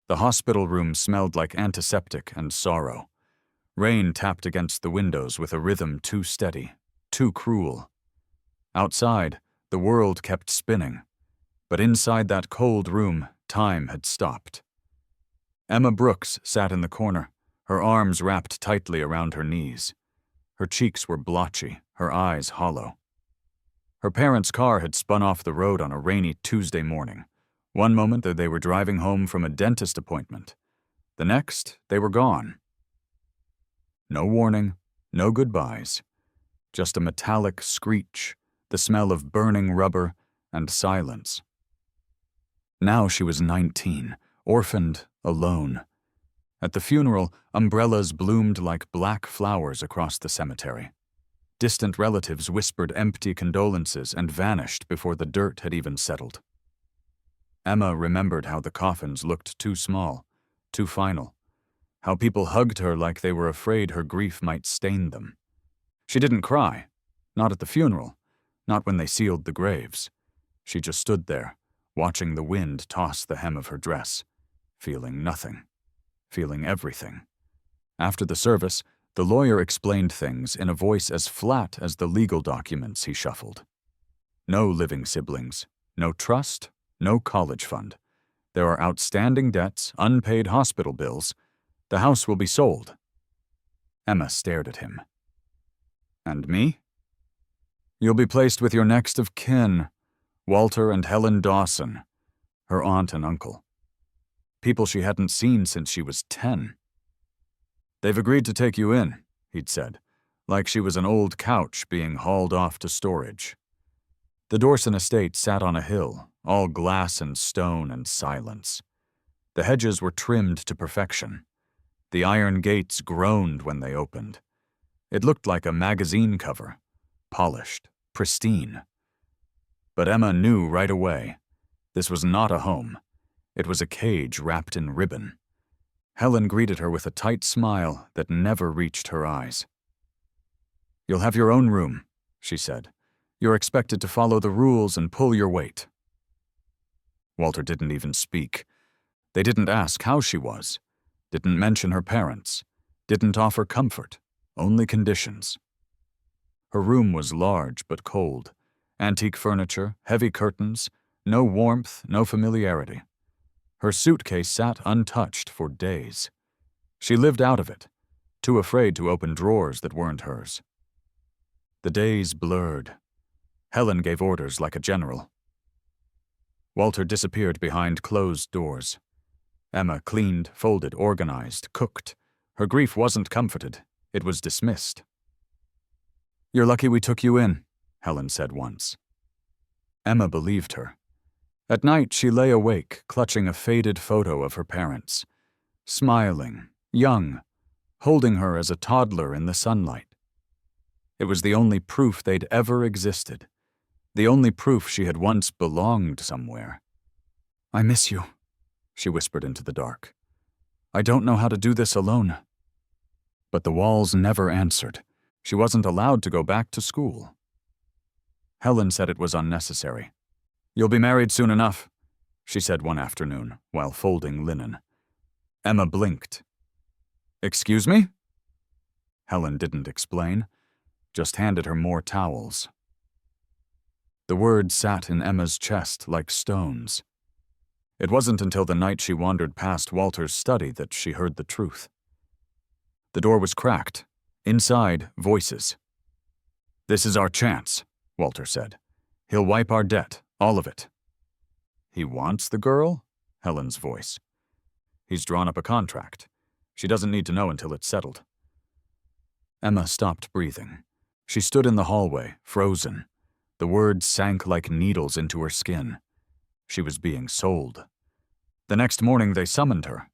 The hospital room smelled like antiseptic and sorrow. Rain tapped against the windows with a rhythm too steady, too cruel. Outside, the world kept spinning, but inside that cold room, time had stopped. Emma Brooks sat in the corner, her arms wrapped tightly around her knees. Her cheeks were blotchy, her eyes hollow. Her parents' car had spun off the road on a rainy Tuesday morning. One moment they were driving home from a dentist appointment. The next, they were gone. No warning, no goodbyes. Just a metallic screech, the smell of burning rubber, and silence. Now she was 19, orphaned, alone. At the funeral, umbrellas bloomed like black flowers across the cemetery. Distant relatives whispered empty condolences and vanished before the dirt had even settled. Emma remembered how the coffins looked too small, too final, how people hugged her like they were afraid her grief might stain them. She didn't cry, not at the funeral, not when they sealed the graves. She just stood there, watching the wind toss the hem of her dress, feeling nothing, feeling everything. After the service, the lawyer explained things in a voice as flat as the legal documents he shuffled. No living siblings, no trust, no college fund. There are outstanding debts, unpaid hospital bills. The house will be sold. Emma stared at him. And me? You'll be placed with your next of kin, Walter and Helen Dawson, her aunt and uncle. People she hadn't seen since she was 10. They've agreed to take you in, he'd said, like she was an old couch being hauled off to storage. The Dawson estate sat on a hill, all glass and stone and silence. The hedges were trimmed to perfection. The iron gates groaned when they opened. It looked like a magazine cover, polished, pristine. But Emma knew right away. This was not a home. It was a cage wrapped in ribbon. Helen greeted her with a tight smile that never reached her eyes. You'll have your own room, she said. You're expected to follow the rules and pull your weight. Walter didn't even speak. They didn't ask how she was, didn't mention her parents, didn't offer comfort, only conditions. Her room was large but cold. Antique furniture, heavy curtains, no warmth, no familiarity. Her suitcase sat untouched for days. She lived out of it, too afraid to open drawers that weren't hers. The days blurred. Helen gave orders like a general. Walter disappeared behind closed doors. Emma cleaned, folded, organized, cooked. Her grief wasn't comforted. It was dismissed. You're lucky we took you in, Helen said once. Emma believed her. At night, she lay awake, clutching a faded photo of her parents, smiling, young, holding her as a toddler in the sunlight. It was the only proof they'd ever existed, the only proof she had once belonged somewhere. I miss you, she whispered into the dark. I don't know how to do this alone. But the walls never answered. She wasn't allowed to go back to school. Helen said it was unnecessary. You'll be married soon enough, she said one afternoon while folding linen. Emma blinked. Excuse me? Helen didn't explain, just handed her more towels. The words sat in Emma's chest like stones. It wasn't until the night she wandered past Walter's study that she heard the truth. The door was cracked. Inside, voices. This is our chance, Walter said. He'll wipe our debt, all of it. He wants the girl? Helen's voice. He's drawn up a contract. She doesn't need to know until it's settled. Emma stopped breathing. She stood in the hallway, frozen. The words sank like needles into her skin. She was being sold. The next morning they summoned her.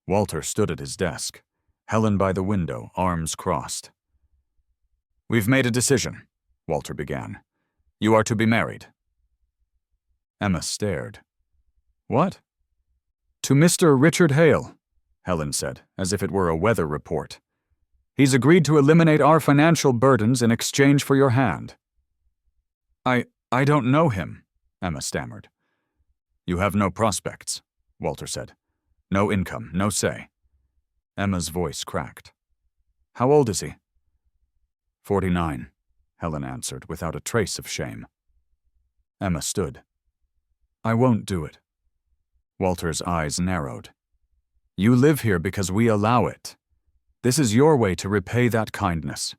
Walter stood at his desk. Helen by the window, arms crossed. We've made a decision, Walter began. You are to be married. Emma stared. What? To Mr. Richard Hale, Helen said, as if it were a weather report. He's agreed to eliminate our financial burdens in exchange for your hand. I don't know him, Emma stammered. You have no prospects, Walter said. No income, no say. Emma's voice cracked. How old is he? 49, Helen answered without a trace of shame. Emma stood. I won't do it. Walter's eyes narrowed. You live here because we allow it. This is your way to repay that kindness.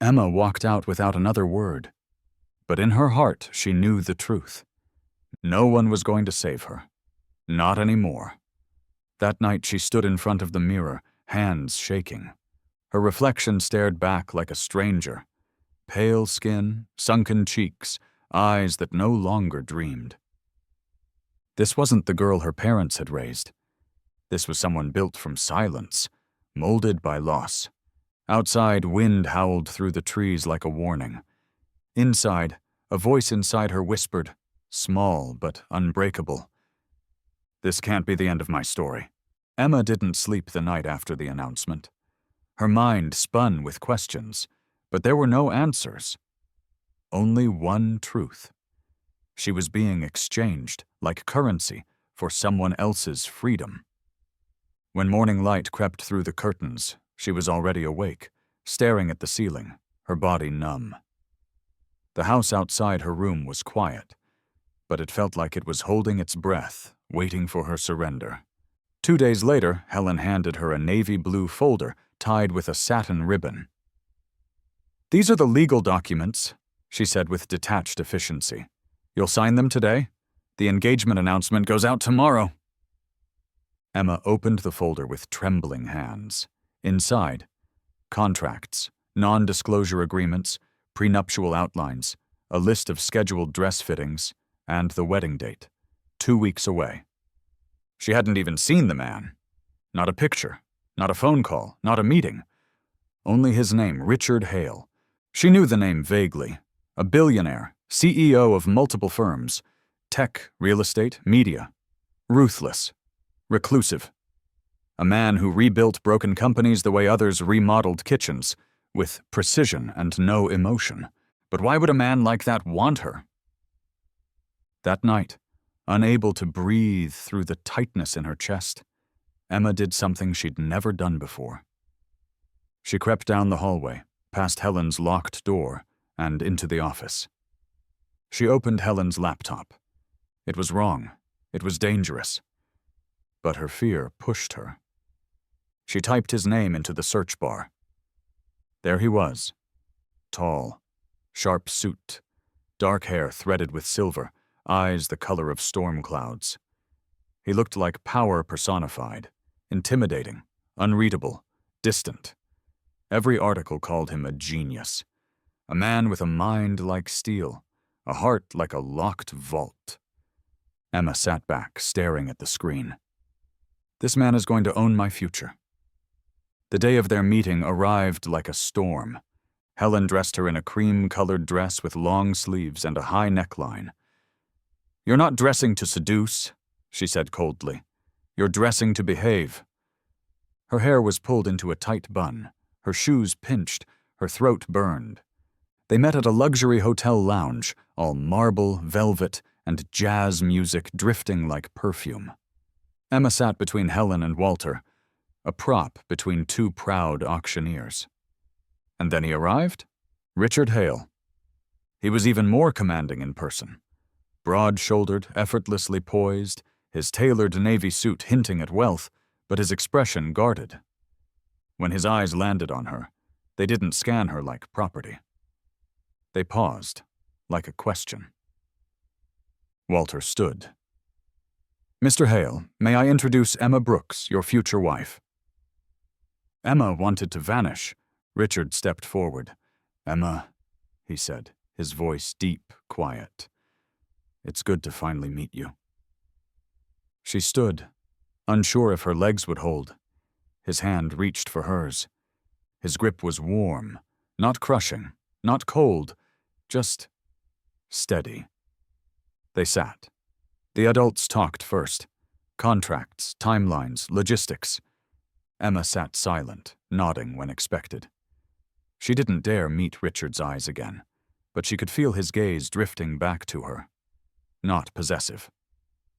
Emma walked out without another word. But in her heart, she knew the truth. No one was going to save her. Not anymore. That night she stood in front of the mirror, hands shaking. Her reflection stared back like a stranger. Pale skin, sunken cheeks, eyes that no longer dreamed. This wasn't the girl her parents had raised. This was someone built from silence, molded by loss. Outside, wind howled through the trees like a warning. Inside, a voice inside her whispered, small but unbreakable. This can't be the end of my story. Emma didn't sleep the night after the announcement. Her mind spun with questions, but there were no answers. Only one truth. She was being exchanged, like currency, for someone else's freedom. When morning light crept through the curtains, she was already awake, staring at the ceiling, her body numb. The house outside her room was quiet, but it felt like it was holding its breath, waiting for her surrender. 2 days later, Helen handed her a navy blue folder tied with a satin ribbon. These are the legal documents, she said with detached efficiency. You'll sign them today? The engagement announcement goes out tomorrow. Emma opened the folder with trembling hands. Inside, contracts, non-disclosure agreements, prenuptial outlines, a list of scheduled dress fittings, and the wedding date, 2 weeks away. She hadn't even seen the man. Not a picture, not a phone call, not a meeting. Only his name, Richard Hale. She knew the name vaguely. A billionaire, CEO of multiple firms, tech, real estate, media. Ruthless. Reclusive. A man who rebuilt broken companies the way others remodeled kitchens, with precision and no emotion. But why would a man like that want her? That night, unable to breathe through the tightness in her chest, Emma did something she'd never done before. She crept down the hallway, past Helen's locked door, and into the office. She opened Helen's laptop. It was wrong. It was dangerous. But her fear pushed her. She typed his name into the search bar. There he was. Tall, sharp suit, dark hair threaded with silver, eyes the color of storm clouds. He looked like power personified, intimidating, unreadable, distant. Every article called him a genius. A man with a mind like steel, a heart like a locked vault. Emma sat back, staring at the screen. This man is going to own my future. The day of their meeting arrived like a storm. Helen dressed her in a cream-colored dress with long sleeves and a high neckline. You're not dressing to seduce, she said coldly. You're dressing to behave. Her hair was pulled into a tight bun, her shoes pinched, her throat burned. They met at a luxury hotel lounge, all marble, velvet, and jazz music drifting like perfume. Emma sat between Helen and Walter, a prop between two proud auctioneers. And then he arrived? Richard Hale. He was even more commanding in person. Broad-shouldered, effortlessly poised, his tailored navy suit hinting at wealth, but his expression guarded. When his eyes landed on her, they didn't scan her like property. They paused, like a question. Walter stood. Mr. Hale, may I introduce Emma Brooks, your future wife? Emma wanted to vanish. Richard stepped forward. Emma, he said, his voice deep, quiet. It's good to finally meet you. She stood, unsure if her legs would hold. His hand reached for hers. His grip was warm, not crushing, not cold, just steady. They sat. The adults talked first. Contracts, timelines, logistics. Emma sat silent, nodding when expected. She didn't dare meet Richard's eyes again, but she could feel his gaze drifting back to her. Not possessive.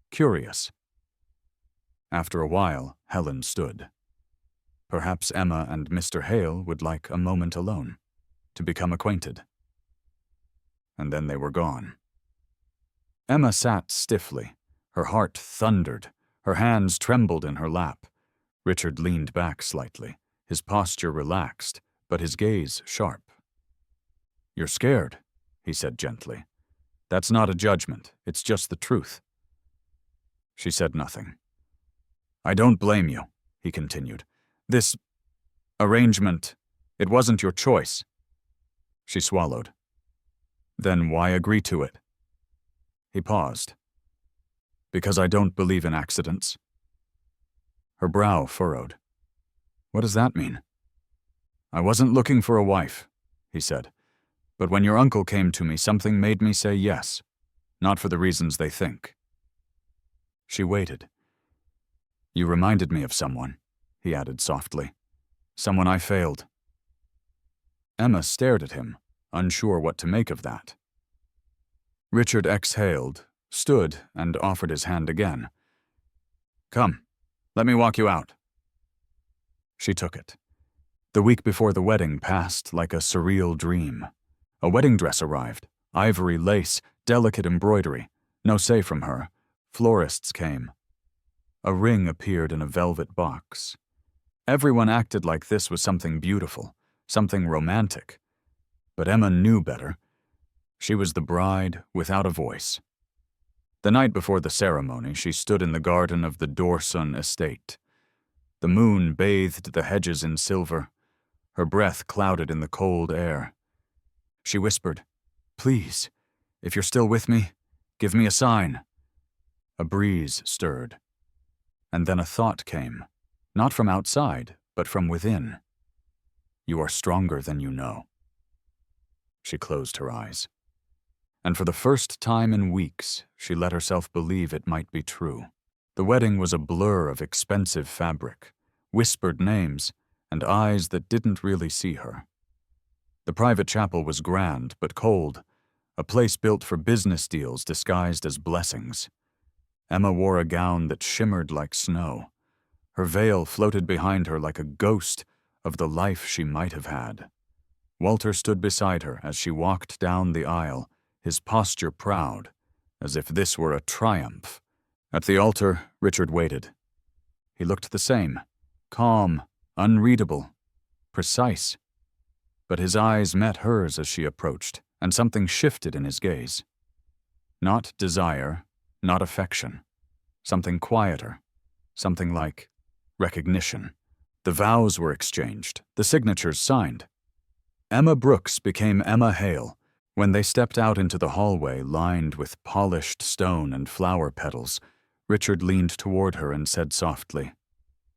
Curious. After a while, Helen stood. Perhaps Emma and Mr. Hale would like a moment alone, to become acquainted. And then they were gone. Emma sat stiffly. Her heart thundered. Her hands trembled in her lap. Richard leaned back slightly, his posture relaxed, but his gaze sharp. "You're scared," he said gently. "That's not a judgment, it's just the truth." She said nothing. "I don't blame you," he continued. "This arrangement, it wasn't your choice." She swallowed. "Then why agree to it?" He paused. "Because I don't believe in accidents." Her brow furrowed. "What does that mean?" "I wasn't looking for a wife," he said. "But when your uncle came to me, something made me say yes, not for the reasons they think." She waited. "You reminded me of someone," he added softly. "Someone I failed." Emma stared at him, unsure what to make of that. Richard exhaled, stood, and offered his hand again. "Come, let me walk you out." She took it. The week before the wedding passed like a surreal dream. A wedding dress arrived, ivory lace, delicate embroidery. No say from her. Florists came. A ring appeared in a velvet box. Everyone acted like this was something beautiful, something romantic. But Emma knew better. She was the bride without a voice. The night before the ceremony, she stood in the garden of the Dorson estate. The moon bathed the hedges in silver. Her breath clouded in the cold air. She whispered, "Please, if you're still with me, give me a sign." A breeze stirred. And then a thought came, not from outside, but from within. "You are stronger than you know." She closed her eyes. And for the first time in weeks, she let herself believe it might be true. The wedding was a blur of expensive fabric, whispered names, and eyes that didn't really see her. The private chapel was grand but cold, a place built for business deals disguised as blessings. Emma wore a gown that shimmered like snow. Her veil floated behind her like a ghost of the life she might have had. Walter stood beside her as she walked down the aisle, his posture proud, as if this were a triumph. At the altar, Richard waited. He looked the same, calm, unreadable, precise. But his eyes met hers as she approached, and something shifted in his gaze. Not desire, not affection. Something quieter, something like recognition. The vows were exchanged, the signatures signed. Emma Brooks became Emma Hale when they stepped out into the hallway lined with polished stone and flower petals. Richard leaned toward her and said softly,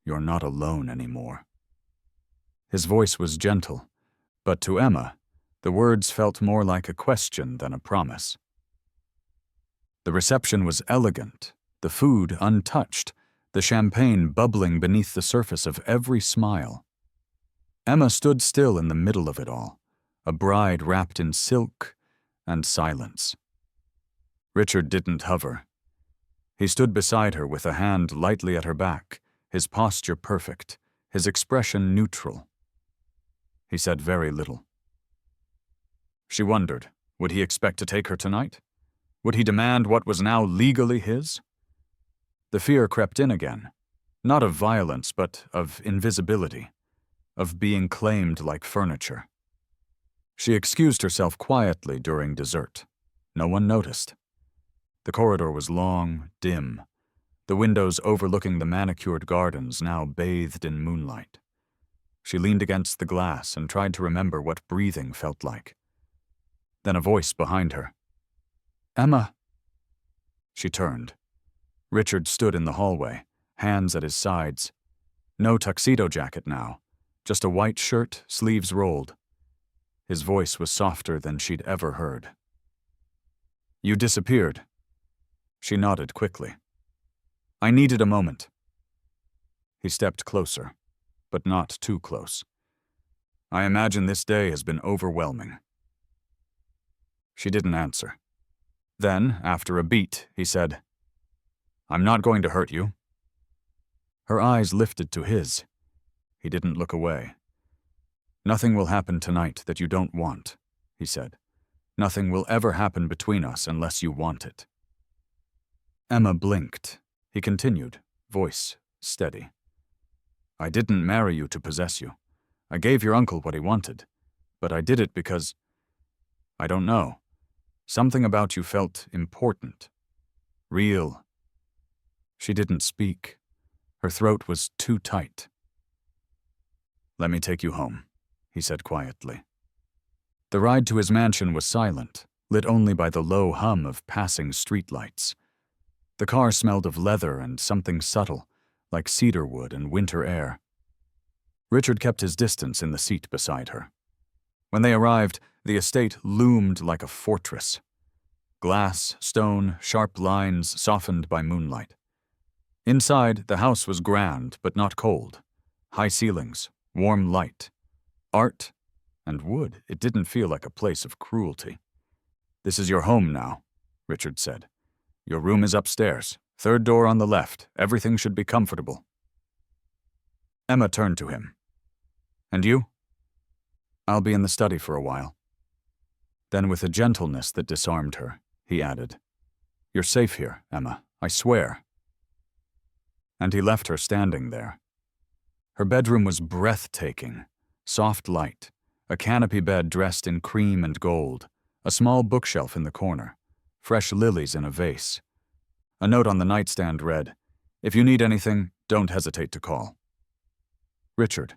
"You're not alone anymore." His voice was gentle, but to Emma, the words felt more like a question than a promise. The reception was elegant, the food untouched, the champagne bubbling beneath the surface of every smile. Emma stood still in the middle of it all, a bride wrapped in silk and silence. Richard didn't hover. He stood beside her with a hand lightly at her back, his posture perfect, his expression neutral. He said very little. She wondered, would he expect to take her tonight? Would he demand what was now legally his? The fear crept in again, not of violence, but of invisibility, of being claimed like furniture. She excused herself quietly during dessert. No one noticed. The corridor was long, dim, the windows overlooking the manicured gardens now bathed in moonlight. She leaned against the glass and tried to remember what breathing felt like. Then a voice behind her. "Emma." She turned. Richard stood in the hallway, hands at his sides. No tuxedo jacket now, just a white shirt, sleeves rolled. His voice was softer than she'd ever heard. "You disappeared." She nodded quickly. "I needed a moment." He stepped closer, but not too close. "I imagine this day has been overwhelming." She didn't answer. Then, after a beat, he said, "I'm not going to hurt you." Her eyes lifted to his. He didn't look away. "Nothing will happen tonight that you don't want," he said. "Nothing will ever happen between us unless you want it." Emma blinked. He continued, voice steady. "I didn't marry you to possess you. I gave your uncle what he wanted. But I did it because, I don't know, something about you felt important. Real." She didn't speak. Her throat was too tight. "Let me take you home," he said quietly. The ride to his mansion was silent, lit only by the low hum of passing streetlights. The car smelled of leather and something subtle, like cedar wood and winter air. Richard kept his distance in the seat beside her. When they arrived, the estate loomed like a fortress. Glass, stone, sharp lines softened by moonlight. Inside, the house was grand but not cold. High ceilings, warm light, art, and wood. It didn't feel like a place of cruelty. "This is your home now," Richard said. "Your room is upstairs, third door on the left. Everything should be comfortable." Emma turned to him. "And you?" "I'll be in the study for a while." Then, with a gentleness that disarmed her, he added, "You're safe here, Emma, I swear." And he left her standing there. Her bedroom was breathtaking. Soft light, a canopy bed dressed in cream and gold, a small bookshelf in the corner, fresh lilies in a vase. A note on the nightstand read, "If you need anything, don't hesitate to call." Richard.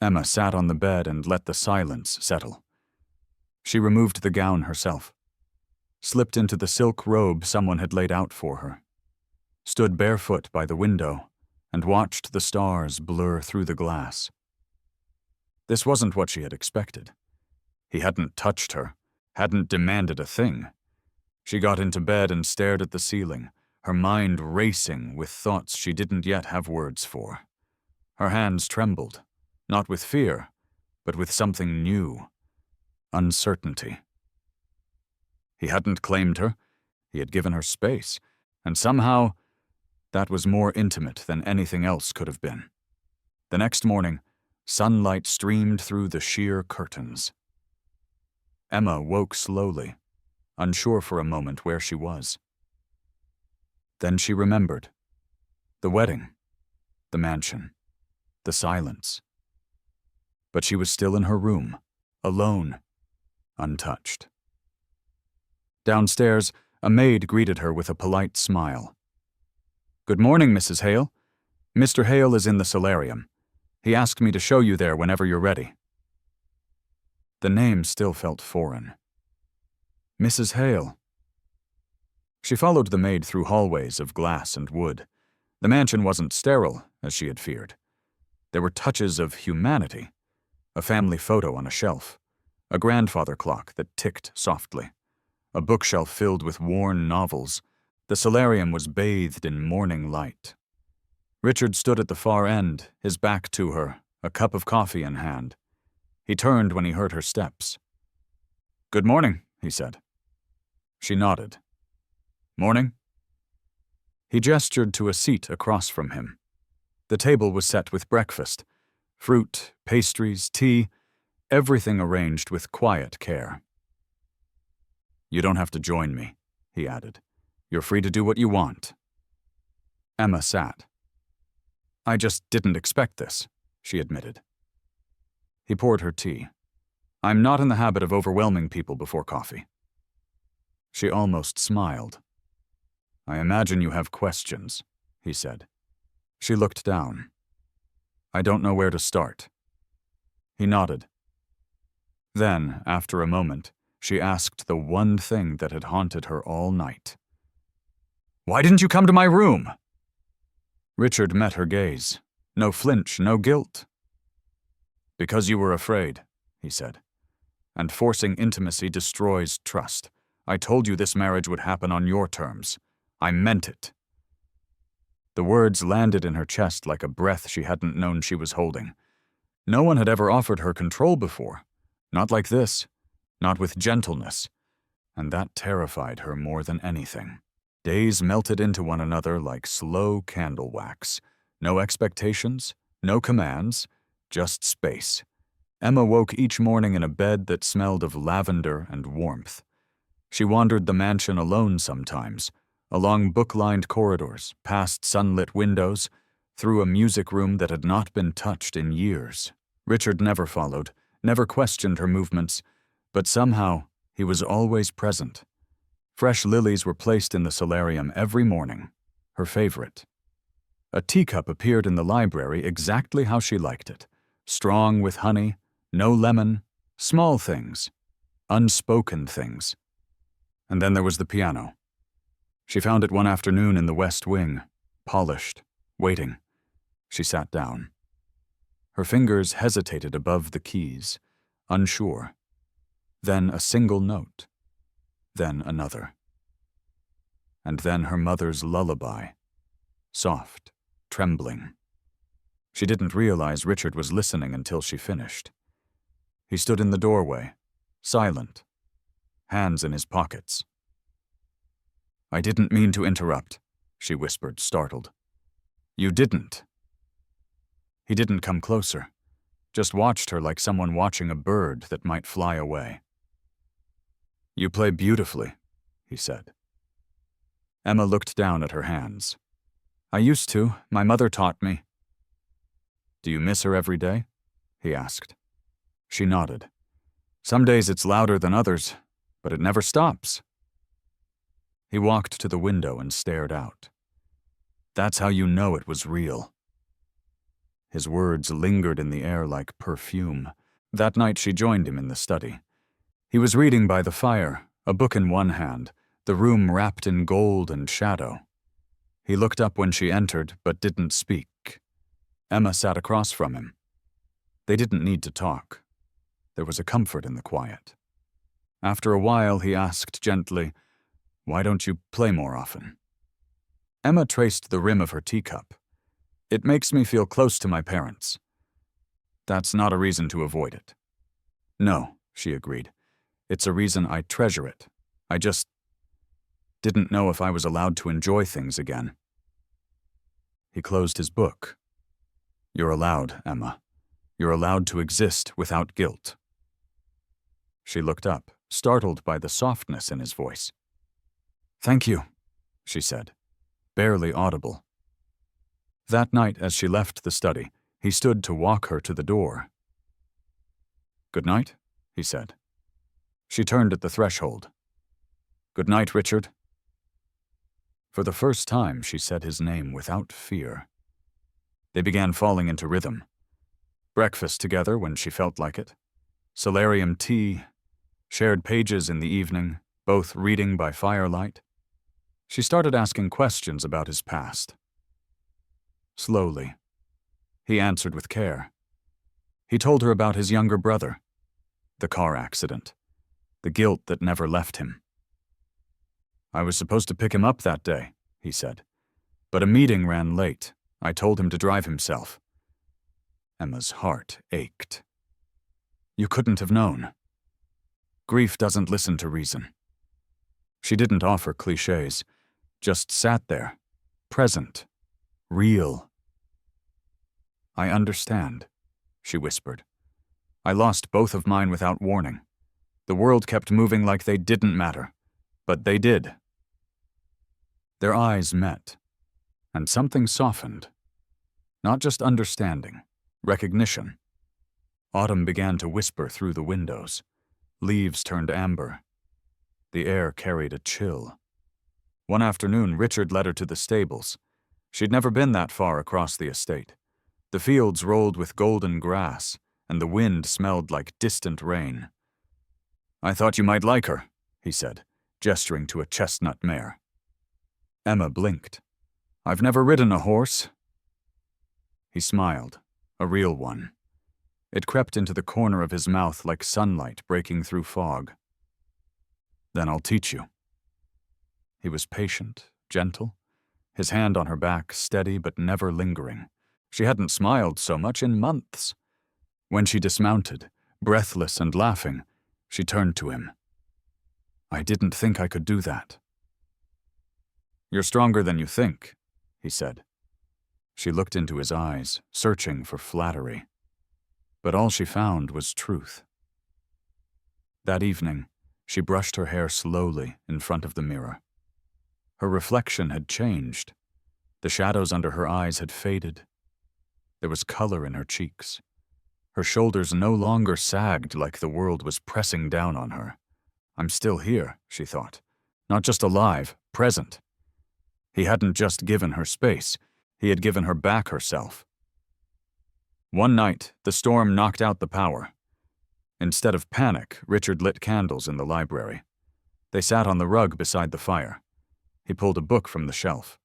Emma sat on the bed and let the silence settle. She removed the gown herself, slipped into the silk robe someone had laid out for her, stood barefoot by the window, and watched the stars blur through the glass. This wasn't what she had expected. He hadn't touched her, hadn't demanded a thing. She got into bed and stared at the ceiling, her mind racing with thoughts she didn't yet have words for. Her hands trembled, not with fear, but with something new. Uncertainty. He hadn't claimed her, he had given her space, and somehow that was more intimate than anything else could have been. The next morning, sunlight streamed through the sheer curtains. Emma woke slowly, unsure for a moment where she was. Then she remembered. The wedding, the mansion, the silence. But she was still in her room, alone, untouched. Downstairs, a maid greeted her with a polite smile. "Good morning, Mrs. Hale. Mr. Hale is in the solarium. He asked me to show you there whenever you're ready." The name still felt foreign. Mrs. Hale. She followed the maid through hallways of glass and wood. The mansion wasn't sterile, as she had feared. There were touches of humanity. A family photo on a shelf, a grandfather clock that ticked softly, a bookshelf filled with worn novels. The solarium was bathed in morning light. Richard stood at the far end, his back to her, a cup of coffee in hand. He turned when he heard her steps. "Good morning," he said. She nodded. "Morning?" He gestured to a seat across from him. The table was set with breakfast, fruit, pastries, tea, everything arranged with quiet care. "You don't have to join me," he added. "You're free to do what you want." Emma sat. "I just didn't expect this," she admitted. He poured her tea. "I'm not in the habit of overwhelming people before coffee." She almost smiled. "I imagine you have questions," he said. She looked down. "I don't know where to start." He nodded. Then, after a moment, she asked the one thing that had haunted her all night. "Why didn't you come to my room?" Richard met her gaze. No flinch, no guilt. "Because you were afraid," he said. "And forcing intimacy destroys trust. I told you this marriage would happen on your terms. I meant it." The words landed in her chest like a breath she hadn't known she was holding. No one had ever offered her control before. Not like this. Not with gentleness. And that terrified her more than anything. Days melted into one another like slow candle wax. No expectations, no commands, just space. Emma woke each morning in a bed that smelled of lavender and warmth. She wandered the mansion alone sometimes, along book-lined corridors, past sunlit windows, through a music room that had not been touched in years. Richard never followed, never questioned her movements, but somehow he was always present. Fresh lilies were placed in the solarium every morning, her favorite. A teacup appeared in the library exactly how she liked it, strong with honey, no lemon, small things, unspoken things. And then there was the piano. She found it one afternoon in the West Wing, polished, waiting. She sat down. Her fingers hesitated above the keys, unsure. Then a single note. Then another. And then her mother's lullaby, soft, trembling. She didn't realize Richard was listening until she finished. He stood in the doorway, silent, hands in his pockets. "I didn't mean to interrupt," she whispered, startled. "You didn't." He didn't come closer, just watched her like someone watching a bird that might fly away. "You play beautifully," he said. Emma looked down at her hands. "I used to. My mother taught me." "Do you miss her every day?" he asked. She nodded. "Some days it's louder than others, but it never stops." He walked to the window and stared out. "That's how you know it was real." His words lingered in the air like perfume. That night she joined him in the study. He was reading by the fire, a book in one hand, the room wrapped in gold and shadow. He looked up when she entered, but didn't speak. Emma sat across from him. They didn't need to talk. There was a comfort in the quiet. After a while, he asked gently, "Why don't you play more often?" Emma traced the rim of her teacup. "It makes me feel close to my parents." "That's not a reason to avoid it." "No," she agreed. "It's a reason I treasure it. I just didn't know if I was allowed to enjoy things again." He closed his book. "You're allowed, Emma. You're allowed to exist without guilt." She looked up, startled by the softness in his voice. "Thank you," she said, barely audible. That night, as she left the study, he stood to walk her to the door. "Good night," he said. She turned at the threshold. "Good night, Richard." For the first time, she said his name without fear. They began falling into rhythm. Breakfast together when she felt like it. Solarium tea. Shared pages in the evening, both reading by firelight. She started asking questions about his past. Slowly. He answered with care. He told her about his younger brother, the car accident, the guilt that never left him. "I was supposed to pick him up that day," he said, "but a meeting ran late. I told him to drive himself." Emma's heart ached. "You couldn't have known." Grief doesn't listen to reason. She didn't offer cliches, just sat there, present, real. "I understand," she whispered. "I lost both of mine without warning. The world kept moving like they didn't matter, but they did." Their eyes met, and something softened. Not just understanding, recognition. Autumn began to whisper through the windows. Leaves turned amber. The air carried a chill. One afternoon, Richard led her to the stables. She'd never been that far across the estate. The fields rolled with golden grass, and the wind smelled like distant rain. "I thought you might like her," he said, gesturing to a chestnut mare. Emma blinked. "I've never ridden a horse." He smiled, a real one. It crept into the corner of his mouth like sunlight breaking through fog. "Then I'll teach you." He was patient, gentle, his hand on her back, steady but never lingering. She hadn't smiled so much in months. When she dismounted, breathless and laughing, she turned to him. "I didn't think I could do that." "You're stronger than you think," he said. She looked into his eyes, searching for flattery. But all she found was truth. That evening, she brushed her hair slowly in front of the mirror. Her reflection had changed. The shadows under her eyes had faded. There was color in her cheeks. Her shoulders no longer sagged like the world was pressing down on her. I'm still here, she thought. Not just alive, present. He hadn't just given her space. He had given her back herself. One night, the storm knocked out the power. Instead of panic, Richard lit candles in the library. They sat on the rug beside the fire. He pulled a book from the shelf.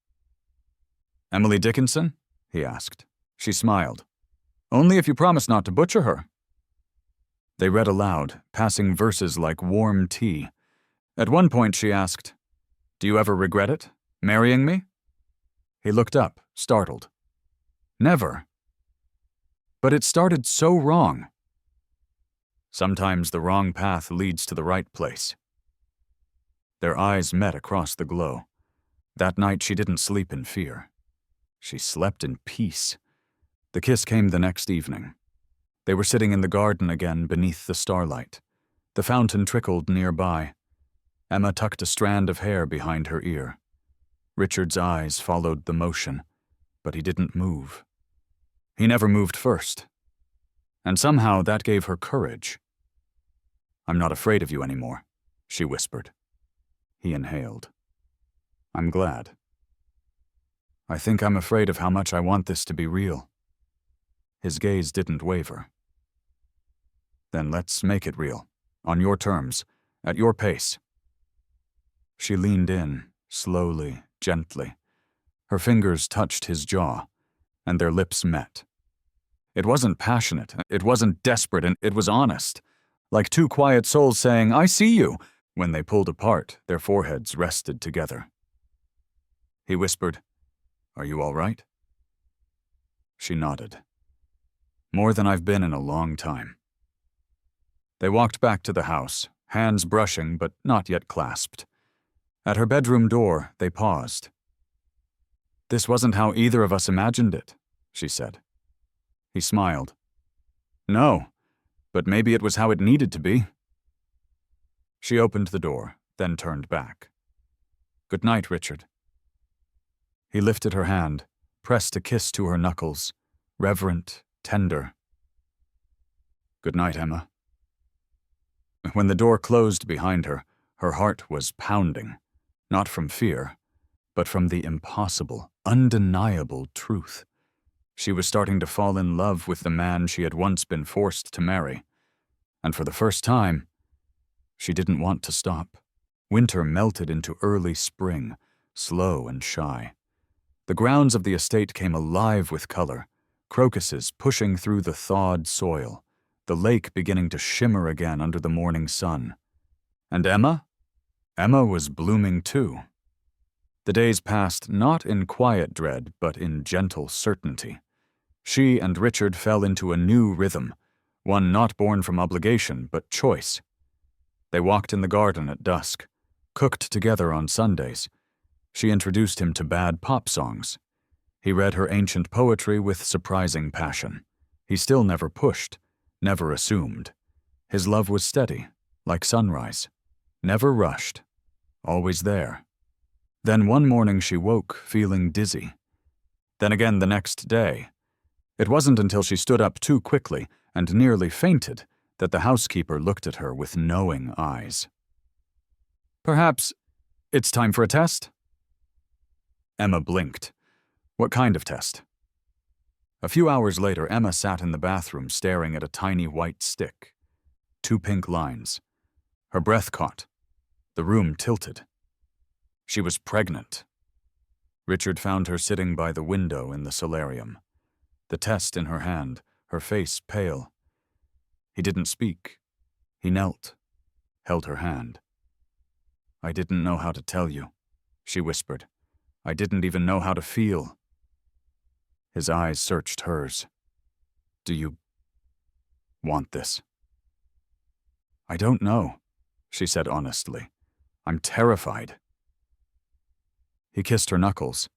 "Emily Dickinson?" he asked. She smiled. "Only if you promise not to butcher her." They read aloud, passing verses like warm tea. At one point she asked, "Do you ever regret it? Marrying me?" He looked up, startled. "Never." But it started so wrong. Sometimes the wrong path leads to the right place. Their eyes met across the glow. That night she didn't sleep in fear. She slept in peace. The kiss came the next evening. They were sitting in the garden again beneath the starlight. The fountain trickled nearby. Emma tucked a strand of hair behind her ear. Richard's eyes followed the motion, but he didn't move. He never moved first. And somehow that gave her courage. "I'm not afraid of you anymore," she whispered. He inhaled. "I'm glad. I think I'm afraid of how much I want this to be real." His gaze didn't waver. "Then let's make it real, on your terms, at your pace." She leaned in, slowly, gently. Her fingers touched his jaw, and their lips met. It wasn't passionate, it wasn't desperate, and it was honest, like two quiet souls saying, "I see you." When they pulled apart, their foreheads rested together. He whispered, "Are you all right?" She nodded. "More than I've been in a long time." They walked back to the house, hands brushing but not yet clasped. At her bedroom door, they paused. "This wasn't how either of us imagined it," she said. He smiled. "No, but maybe it was how it needed to be." She opened the door, then turned back. "Good night, Richard." He lifted her hand, pressed a kiss to her knuckles, reverent, tender. "Good night, Emma." When the door closed behind her, her heart was pounding, not from fear, but from the impossible, undeniable truth. She was starting to fall in love with the man she had once been forced to marry. And for the first time, she didn't want to stop. Winter melted into early spring, slow and shy. The grounds of the estate came alive with color, crocuses pushing through the thawed soil, the lake beginning to shimmer again under the morning sun. And Emma? Emma was blooming too. The days passed not in quiet dread, but in gentle certainty. She and Richard fell into a new rhythm, one not born from obligation, but choice. They walked in the garden at dusk, cooked together on Sundays. She introduced him to bad pop songs. He read her ancient poetry with surprising passion. He still never pushed, never assumed. His love was steady, like sunrise, never rushed, always there. Then one morning she woke, feeling dizzy. Then again the next day. It wasn't until she stood up too quickly and nearly fainted that the housekeeper looked at her with knowing eyes. "Perhaps it's time for a test?" Emma blinked. What kind of test? A few hours later, Emma sat in the bathroom staring at a tiny white stick. 2 pink lines. Her breath caught. The room tilted. She was pregnant. Richard found her sitting by the window in the solarium. The test in her hand, her face pale. He didn't speak. He knelt, held her hand. "I didn't know how to tell you," she whispered. "I didn't even know how to feel." His eyes searched hers. "Do you want this?" "I don't know," she said honestly. "I'm terrified." He kissed her knuckles.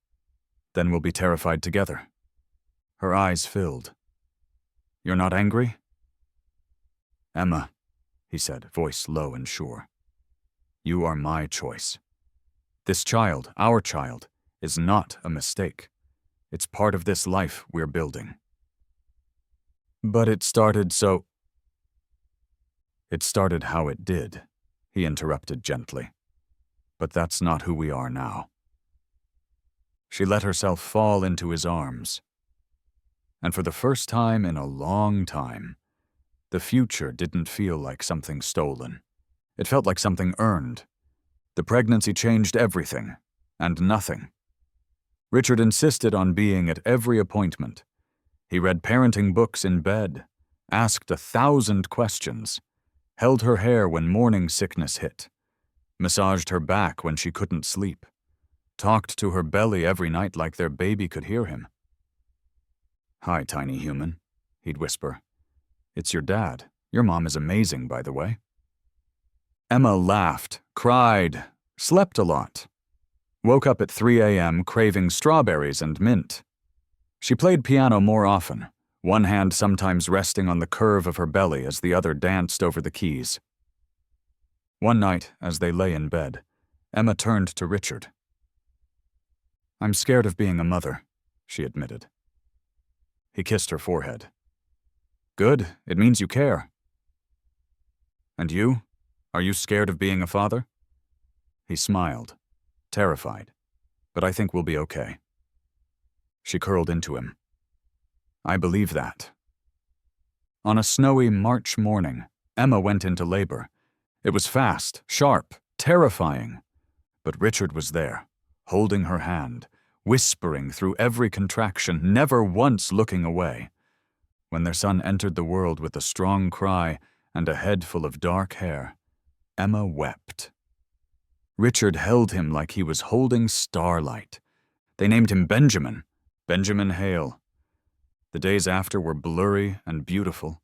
"Then we'll be terrified together," Her eyes filled. "You're not angry?" "Emma," he said, voice low and sure. "You are my choice. This child, our child, is not a mistake. It's part of this life we're building." "But it started so—" "It started how it did," he interrupted gently. "But that's not who we are now." She let herself fall into his arms. And for the first time in a long time, the future didn't feel like something stolen. It felt like something earned. The pregnancy changed everything, and nothing. Richard insisted on being at every appointment. He read parenting books in bed, asked 1,000 questions, held her hair when morning sickness hit, massaged her back when she couldn't sleep, talked to her belly every night like their baby could hear him. "Hi, tiny human," he'd whisper. "It's your dad. Your mom is amazing, by the way." Emma laughed, cried, slept a lot. Woke up at 3 a.m. craving strawberries and mint. She played piano more often, one hand sometimes resting on the curve of her belly as the other danced over the keys. One night, as they lay in bed, Emma turned to Richard. "I'm scared of being a mother," she admitted. He kissed her forehead. "Good, it means you care." "And you? Are you scared of being a father?" He smiled, terrified, "But I think we'll be okay." She curled into him. "I believe that." On a snowy March morning, Emma went into labor. It was fast, sharp, terrifying. But Richard was there, holding her hand, whispering through every contraction, never once looking away. When their son entered the world with a strong cry and a head full of dark hair, Emma wept. Richard held him like he was holding starlight. They named him Benjamin, Benjamin Hale. The days after were blurry and beautiful.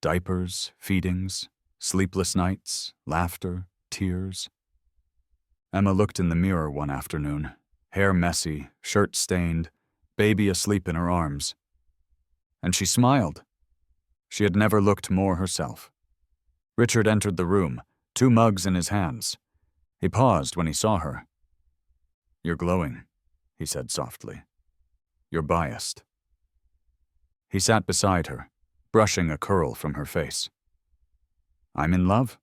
Diapers, feedings, sleepless nights, laughter, tears. Emma looked in the mirror one afternoon, hair messy, shirt stained, baby asleep in her arms. And she smiled. She had never looked more herself. Richard entered the room, 2 mugs in his hands. He paused when he saw her. "You're glowing," he said softly. "You're biased." He sat beside her, brushing a curl from her face. "I'm in love?"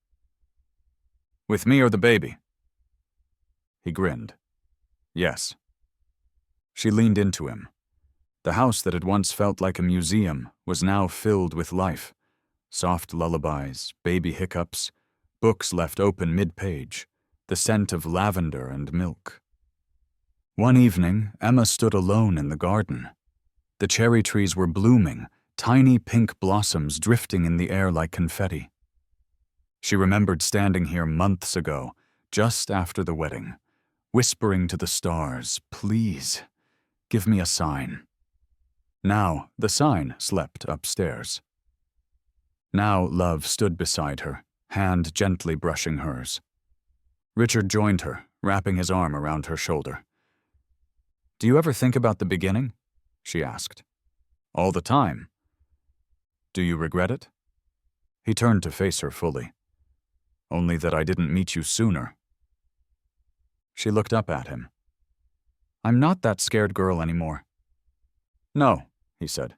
"With me or the baby?" He grinned. "Yes." She leaned into him. The house that had once felt like a museum was now filled with life. Soft lullabies, baby hiccups, books left open mid-page, the scent of lavender and milk. One evening, Emma stood alone in the garden. The cherry trees were blooming, tiny pink blossoms drifting in the air like confetti. She remembered standing here months ago, just after the wedding, whispering to the stars, "Please, give me a sign." Now the sign slept upstairs. Now love stood beside her, hand gently brushing hers. Richard joined her, wrapping his arm around her shoulder. "Do you ever think about the beginning?" she asked. "All the time." "Do you regret it?" He turned to face her fully. "Only that I didn't meet you sooner." She looked up at him. "I'm not that scared girl anymore." "No," he said.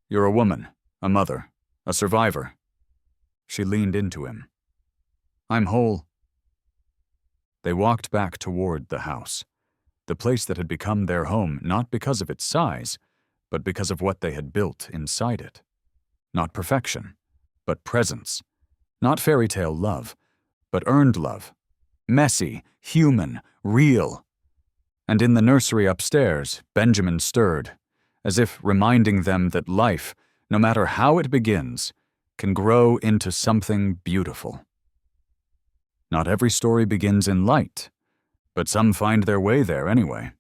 "You're a woman, a mother, a survivor." She leaned into him. "I'm whole." They walked back toward the house, the place that had become their home not because of its size, but because of what they had built inside it. Not perfection, but presence. Not fairy tale love, but earned love. Messy, human, real. And in the nursery upstairs, Benjamin stirred, as if reminding them that life, no matter how it begins, can grow into something beautiful. Not every story begins in light, but some find their way there anyway.